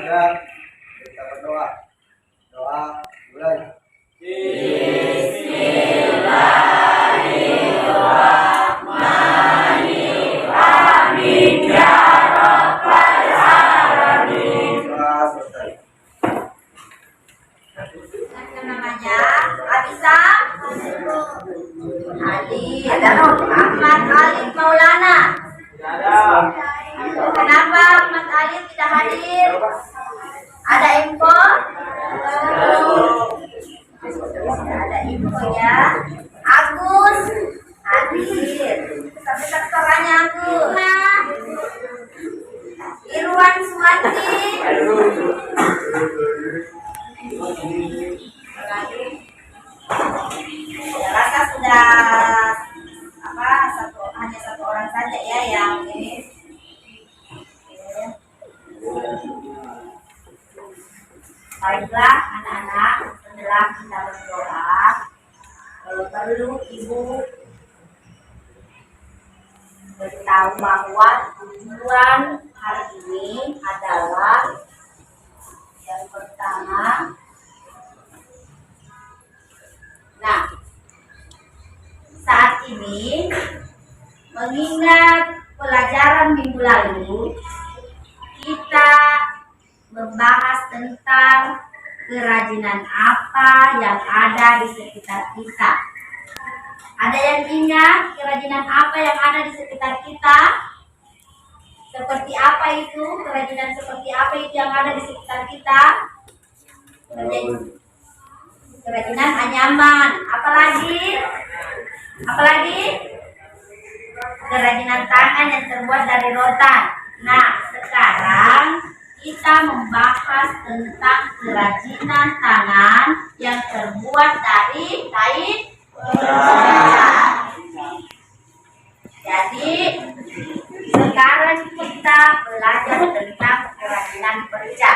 belajar. Kita berdoa. Doa mulai. Bismillahirrahmanirrahim. Ya Rabbal Alamin. Selesai. Namanya Abisa Ali. Ada Ahmad Ali Maulana. Kenapa Ahmad Ali tidak hadir? Ada info? Ada info ya. Agus hadir. Tapi terserahnya Agus. Irwan Suwati. Ya, rasa sudah hanya satu orang saja ya yang ini. Baiklah anak-anak, setelah kita berdoa, perlu ibu beritahu bahwa tujuan hari ini adalah yang pertama. Nah, saat ini mengingat pelajaran minggu lalu kita membahas tentang kerajinan apa yang ada di sekitar kita. Ada yang ingat kerajinan apa yang ada di sekitar kita? Seperti apa itu? Kerajinan seperti apa itu yang ada di sekitar kita? Kerajinan anyaman. Apalagi? Kerajinan tangan yang terbuat dari rotan. Nah, sekarang kita membahas tentang kerajinan tangan yang terbuat dari kain perca. Jadi, sekarang kita belajar tentang kerajinan perca.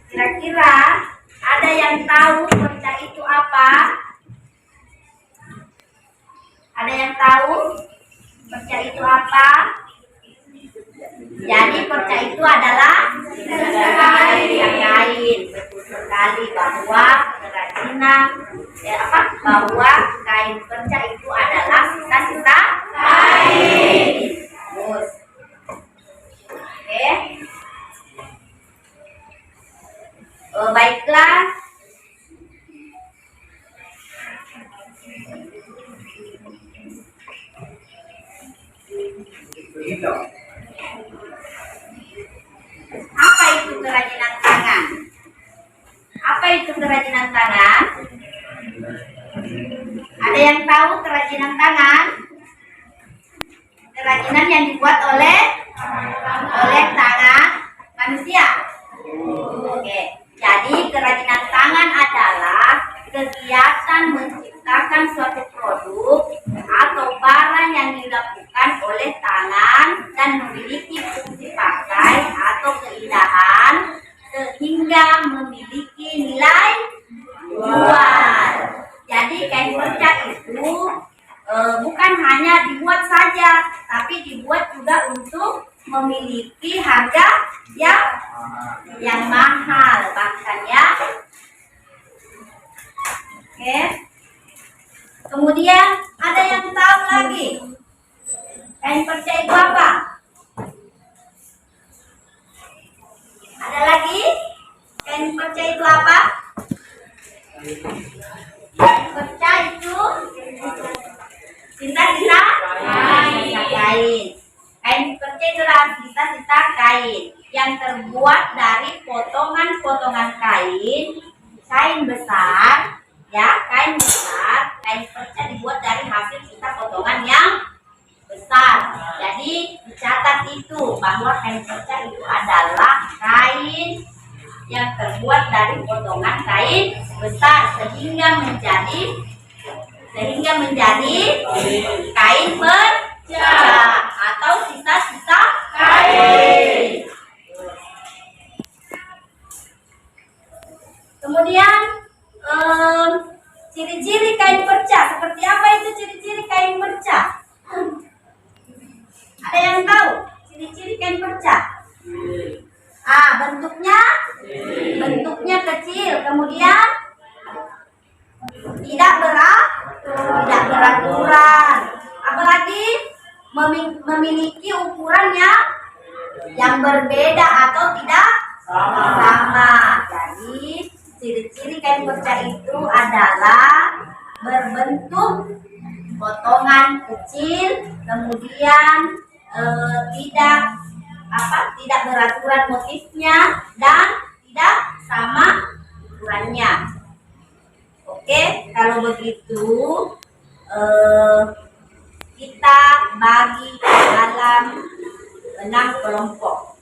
Kira-kira ada yang tahu perca itu apa? Ada yang tahu perca itu apa? Jadi perca itu adalah kain. Betul sekali bahwa kerajinan bahwa kain perca itu adalah sisa-sisa kain. Terus, oke. Baiklah. Apa itu kerajinan tangan? Apa itu kerajinan tangan? Ada yang tahu kerajinan tangan? Kerajinan yang dibuat oleh tangan manusia. Oke. Jadi kerajinan tangan adalah kegiatan menciptakan suatu produk atau barang yang dilakukan oleh tangan dan memiliki fungsi pakai atau keindahan sehingga memiliki nilai jual. Jadi kain perca itu bukan hanya dibuat saja, tapi dibuat juga untuk memiliki harga yang mahal bahkan ya. Oke. Kemudian ada yang tahu lagi kain perca itu apa? Ada lagi? Kain perca itu apa? Kain perca itu sisa-sisa kain. Kain perca itu adalah sisa-sisa kain yang terbuat dari potongan-potongan kain besar, ya, kain besar. Kain perca dibuat dari hasil sisa potongan yang besar. Jadi dicatat itu bahwa kain perca itu adalah kain yang terbuat dari potongan kain besar sehingga menjadi kain perca atau sisa-sisa kain. Kemudian ciri-ciri kain perca, seperti apa itu ciri-ciri kain perca? Ada yang tahu ciri-ciri kain perca? Bentuknya berbeda atau tidak sama. Jadi ciri-ciri kain perca itu adalah berbentuk potongan kecil, kemudian tidak beraturan motifnya dan tidak sama ukurannya. Oke, kalau begitu kita bagi dalam 6 kelompok.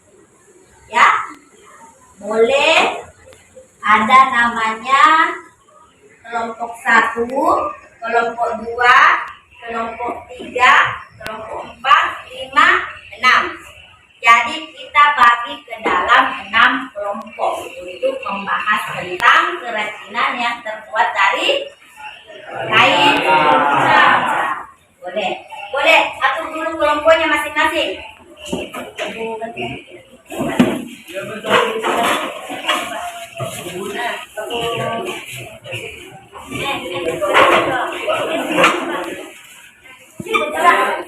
Ya, boleh ada namanya kelompok 1, kelompok 2, kelompok 3, kelompok 4, 5, 6. Jadi kita bagi ke dalam 6 kelompok untuk membahas tentang kerajinan yang terbuat dari kain perca. Boleh atur dulu kelompoknya masing-masing.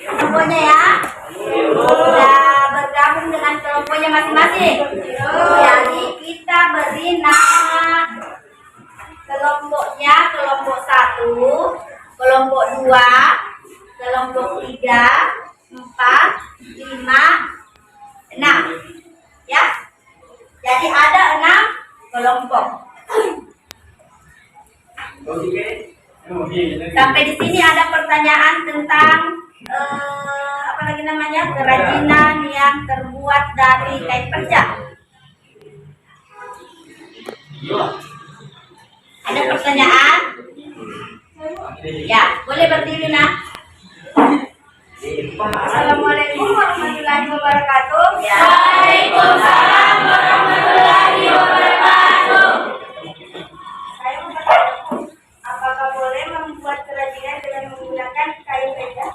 Kelompoknya ya, sudah bergabung dengan kelompoknya masing-masing. Jadi kita beri nama kelompoknya: kelompok 1, kelompok 2, kelompok 3, 4, 5, 6. Ya, jadi ada 6 kelompok. Sampai di sini ada pertanyaan tentang kerajinan yang terbuat dari kain perca. Ada pertanyaan? Ya, boleh berdiri nak. Assalamualaikum warahmatullahi wabarakatuh. Ya. Waalaikumsalam warahmatullahi wabarakatuh. Saya mau bertanya, apakah boleh membuat kerajinan dengan menggunakan kain renda?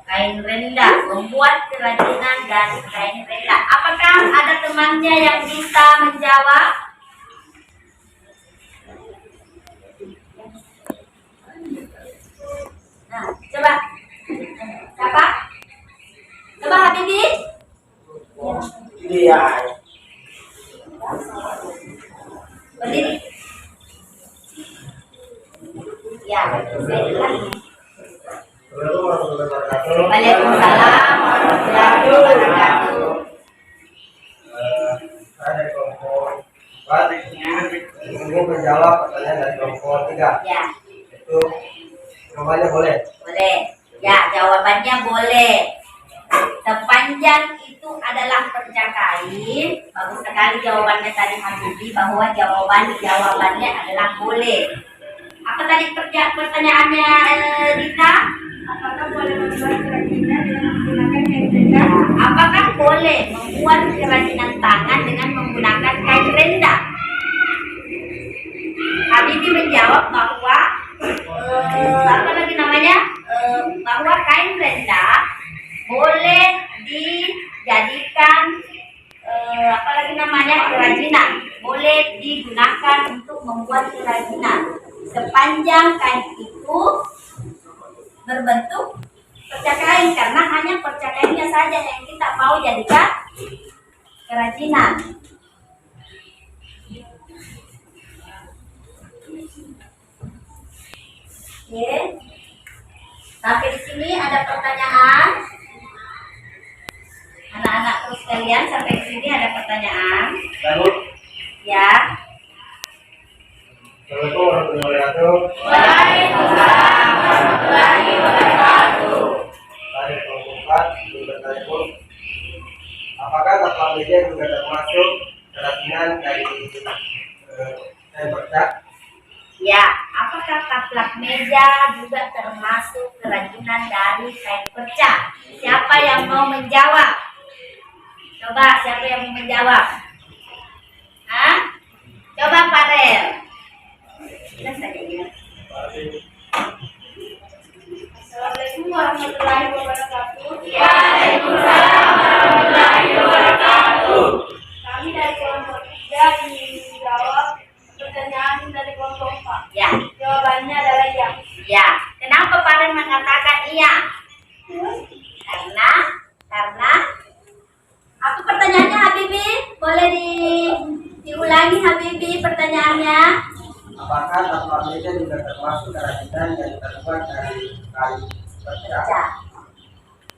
Kain renda, membuat kerajinan dari kain renda. Apakah ada temannya yang bisa menjawab? Nah, coba. Siapa? Coba Habibi. Iya. Berdiri. Ya, Waalaikumsalam warahmatullahi wabarakatuh. Saya kelompok 4 ingin menjawab pertanyaan dari kelompok 3. Ya. Itu namanya boleh? Boleh. Ya, jawabannya boleh. Sepanjang itu adalah perca kain. Bagus sekali jawabannya tadi Habibi, bahwa jawabannya adalah boleh. Apa tadi pertanyaannya Dita? Apakah boleh membuat kerajinan dengan menggunakan kain renda? Apakah boleh membuat kerajinan tangan dengan menggunakan kain renda? Habibi menjawab bahwa bahwa kain renda boleh dijadikan kerajinan, boleh digunakan untuk membuat kerajinan sepanjang kain itu berbentuk perca kain, karena hanya perca kainnya saja yang kita mau jadikan kerajinan. Oke. Sampai di sini ada pertanyaan? Anak-anakku sekalian, sampai di sini ada pertanyaan? Ya. Assalamualaikum warahmatullahi wabarakatuh. Waalaikumsalam warahmatullahi wabarakatuh. Saya kelompok 4 ingin bertanya, Bu, apakah taplak meja juga termasuk kerajinan dari kain perca? Ya, apakah taplak meja juga termasuk kerajinan dari kain perca? Siapa yang mau menjawab? Coba, siapa yang mau menjawab? Hah? Coba Farel. Assalamualaikum warahmatullahi wabarakatuh. Waalaikumsalam warahmatullahi wabarakatuh. Kami dari kelompok 3 ingin menjawab pertanyaan dari kelompok 4. Ya. Jawabannya adalah iya. Ya. Kenapa Farel mengatakan iya? Karena apa pertanyaannya Habibi? Boleh diulangi Habibi pertanyaannya? Apakah taplak meja juga termasuk kerajinan yang terbuat dari kayu perca? Ya.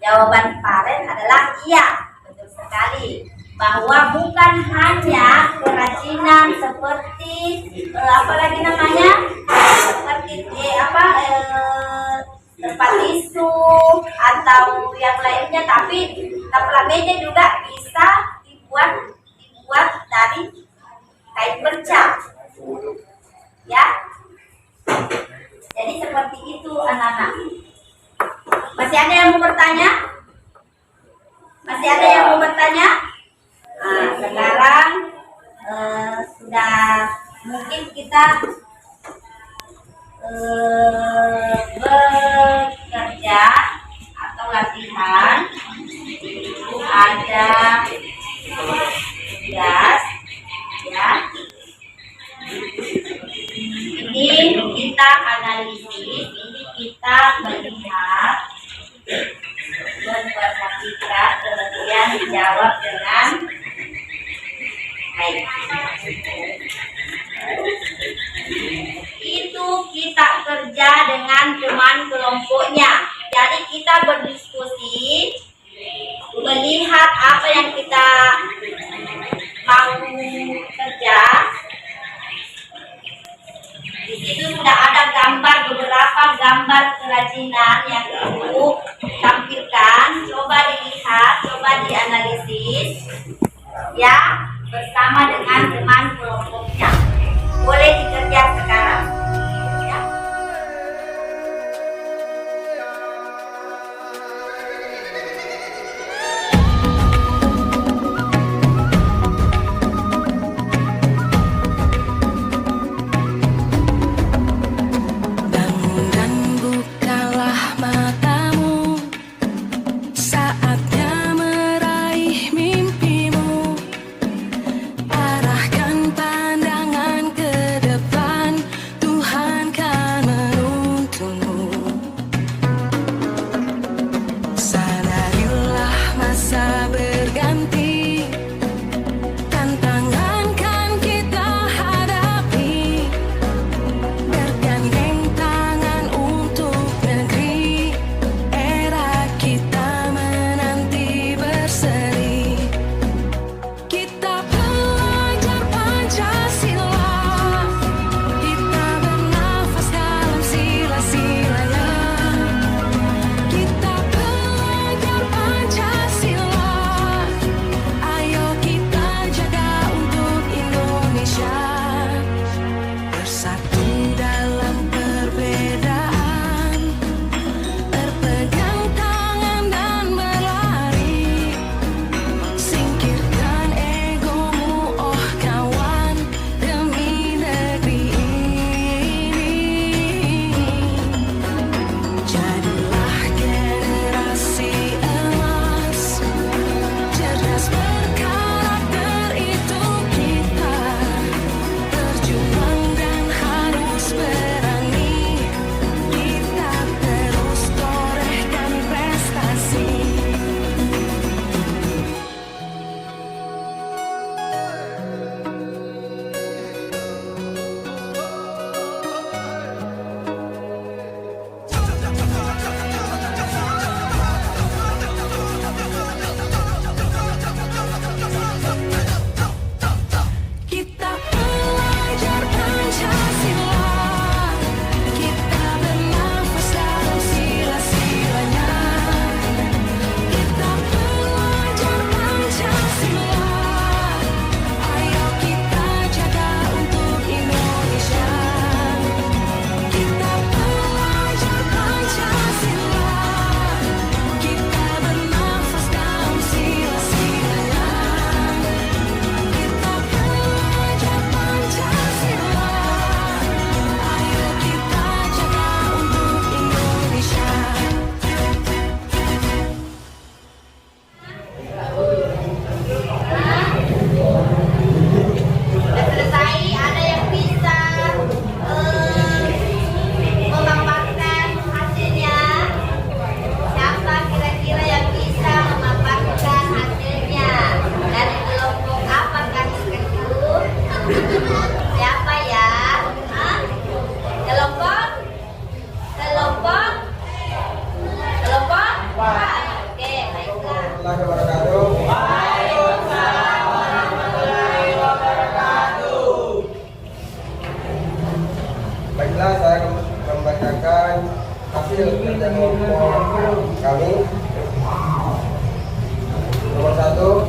Jawaban Paren adalah iya, betul sekali. Bahwa bukan hanya kerajinan seperti apa lagi namanya, seperti tempat tisu atau yang lainnya, tapi taplak meja juga bisa dibuat dari kain perca, ya. Jadi seperti itu anak-anak. Masih ada yang mau bertanya? Masih ada yang mau bertanya? Nah, sekarang sudah mungkin kita bekerja atau latihan. Itu ada tugas, ya. Ini kita analisis, ini kita melihat, memperhatikan, kemudian dijawab dengan baik. Itu kita kerja dengan teman kelompoknya. Jadi kita berdiskusi, melihat apa yang kita mau kerja. Di situ sudah ada beberapa gambar kerajinan yang ibu tampilkan. Coba dilihat, coba dianalisis, ya, bersama dengan teman kelompoknya. Boleh dikerja sekarang, ya. Bangun dan bukalah matamu, saatnya meraih mimpimu. kami. Nomor 1,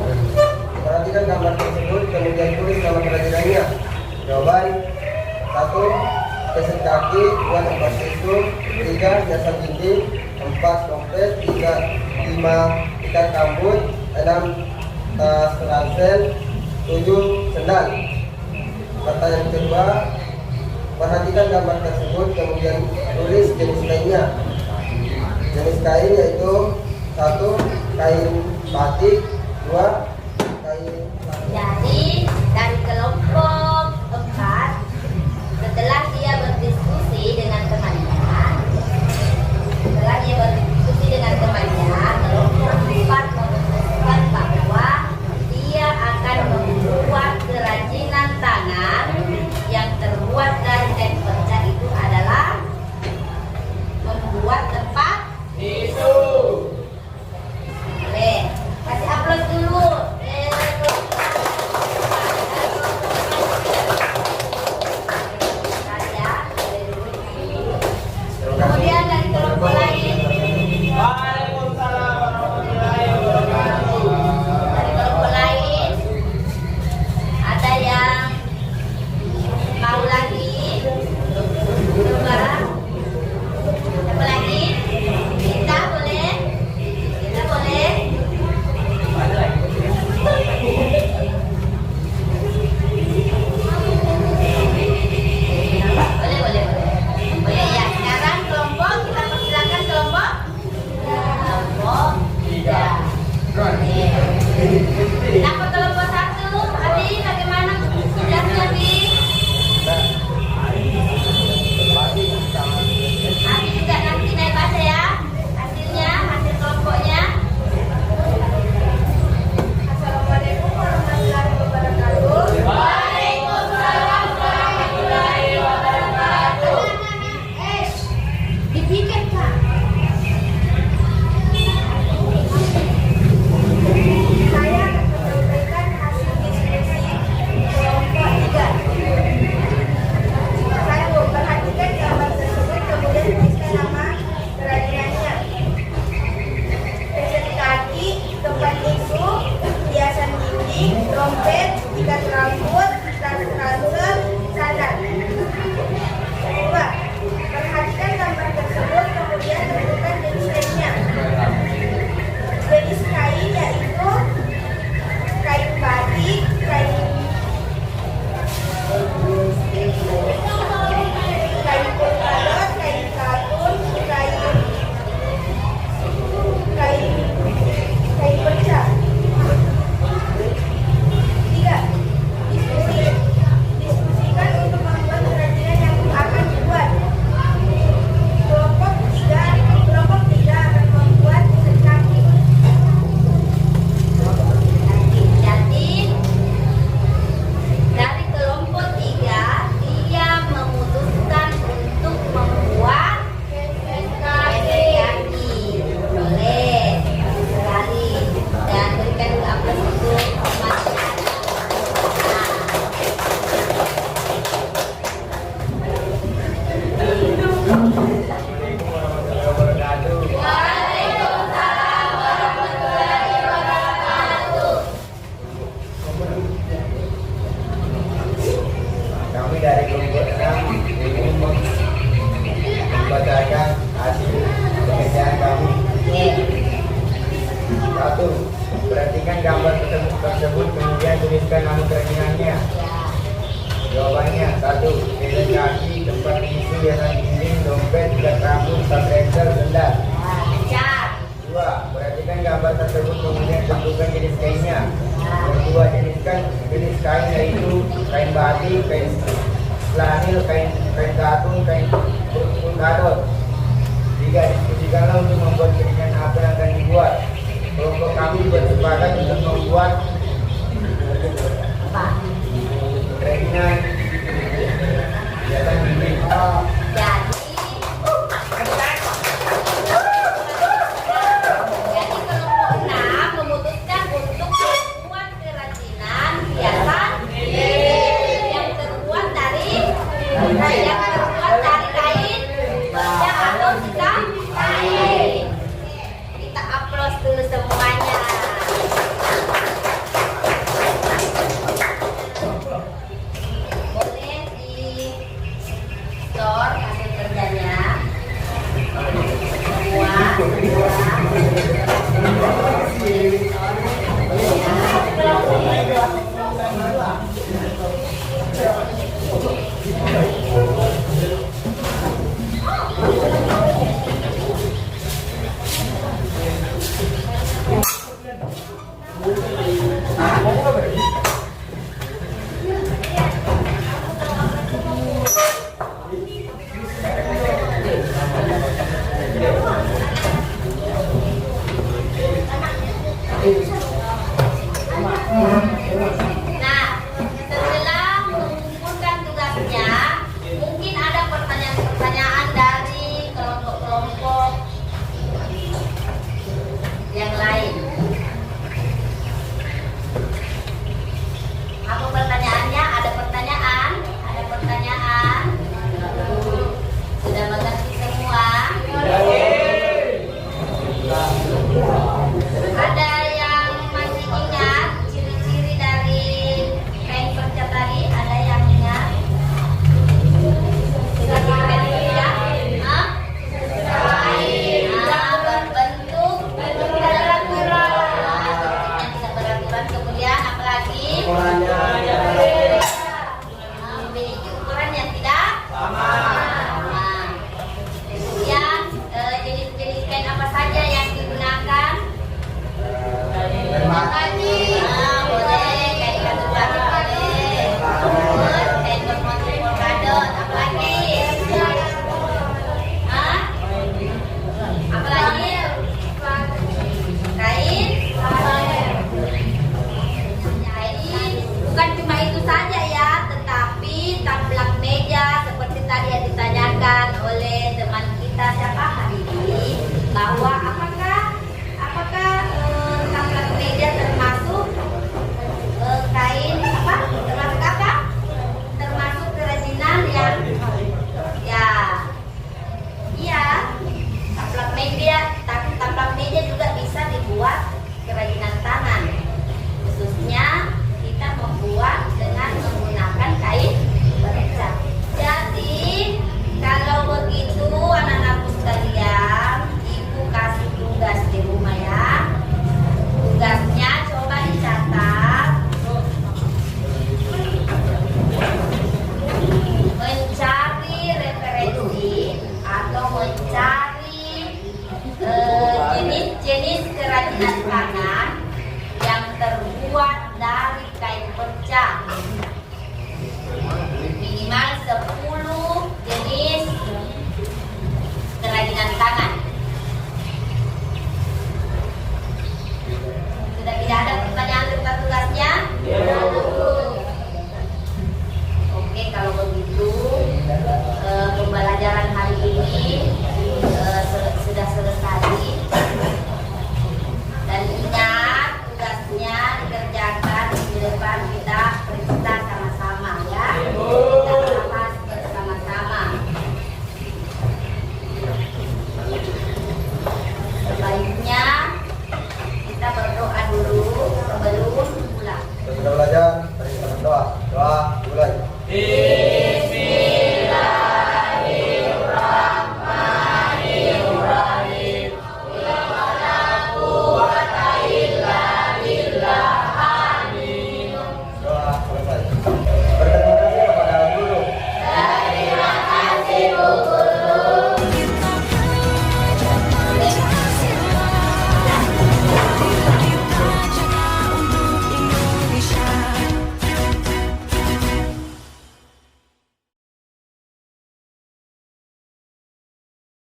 perhatikan gambar tersebut kemudian tulis nama kerajinannya. Jawaban: 1. Keset kaki, 2. Tempat tisu, 3. Jasa dinding, 4. Dompet, 5. Ikat rambut, 6. Tas ransel, 7. Sendal. Pertanyaan kedua, perhatikan gambar tersebut kemudian tulis jenis kainnya. Jenis kain yaitu 1. Kain batik, 2. Kain Jadi dari kelompok 4, setelah dia berdiskusi dengan temannya, kelompok 4 memutuskan bahwa dia akan membuat kerajinan tangan yang terbuat dari kain perca. Itu adalah membuat tempat tisu. Boleh kasih upload dulu. Kemudian dari kelompok lain, dari kelompok lain ada yang mau lagi. Coba siapa lagi? Kita boleh? Kita boleh? Boleh. Boleh ya. Sekarang kelompok, kita persilakan kelompok 3. Kenapa kelompok 1? Adi, bagaimana tugasnya Adi? Adi juga nanti naik baca ya hasilnya, hasil kelompoknya. Assalamualaikum warahmatullahi wabarakatuh. Waalaikumsalam warahmatullahi wabarakatuh. Dipikir Kak. Saya akan menyampaikan hasil diskusi kelompok 3. Saya memperhatikan gambar tersebut kemudian tuliskan nama kerajinannya. Keset kaki, tempat tisu, hiasan dinding, dompet, ikat rambut, tas ransel, sandal. 2. Perhatikan gambar tersebut kemudian tentukan jenis kainnya. Jenis kain yaitu kain batik, kain polkadot, kain katun, kain perca. 3. Diskusikan untuk membuat kerajinan yang akan dibuat. Kelompok 3 akan membuat keset kaki. Jadi dari kelompok 3 dia memutuskan untuk membuat keset kaki. Boleh sekali, dan berikan dulu aplaus untuk temannya. Waalaikumsalam warahmatullahi wabarakatuh. Kami dari kelompok 6 ingin membacakan hasil pekerjaan kami. 1. Perhatikan gambar tersebut kemudian tuliskan nama kerajinannya. Jawabannya: 1. Keset kaki, tempat tisu, hiasan dinding, dompet, ikat rambut, tas ransel, sendal. 2. Perhatikan gambar tersebut kemudian tentukan jenis kainnya. Nomor 2. Jenis kain yaitu kain batik, kain flanel, kain katun, kain polkadot. 3. Diskusikanlah untuk membuat kerajinan apa yang akan dibuat. Kelompok kami bersepakat untuk membuat kerajinan hiasan dinding. Jadi kelompok 6 memutuskan untuk membuat kerajinan hiasan yang terbuat dari kain perca atau kita kain. Mulai.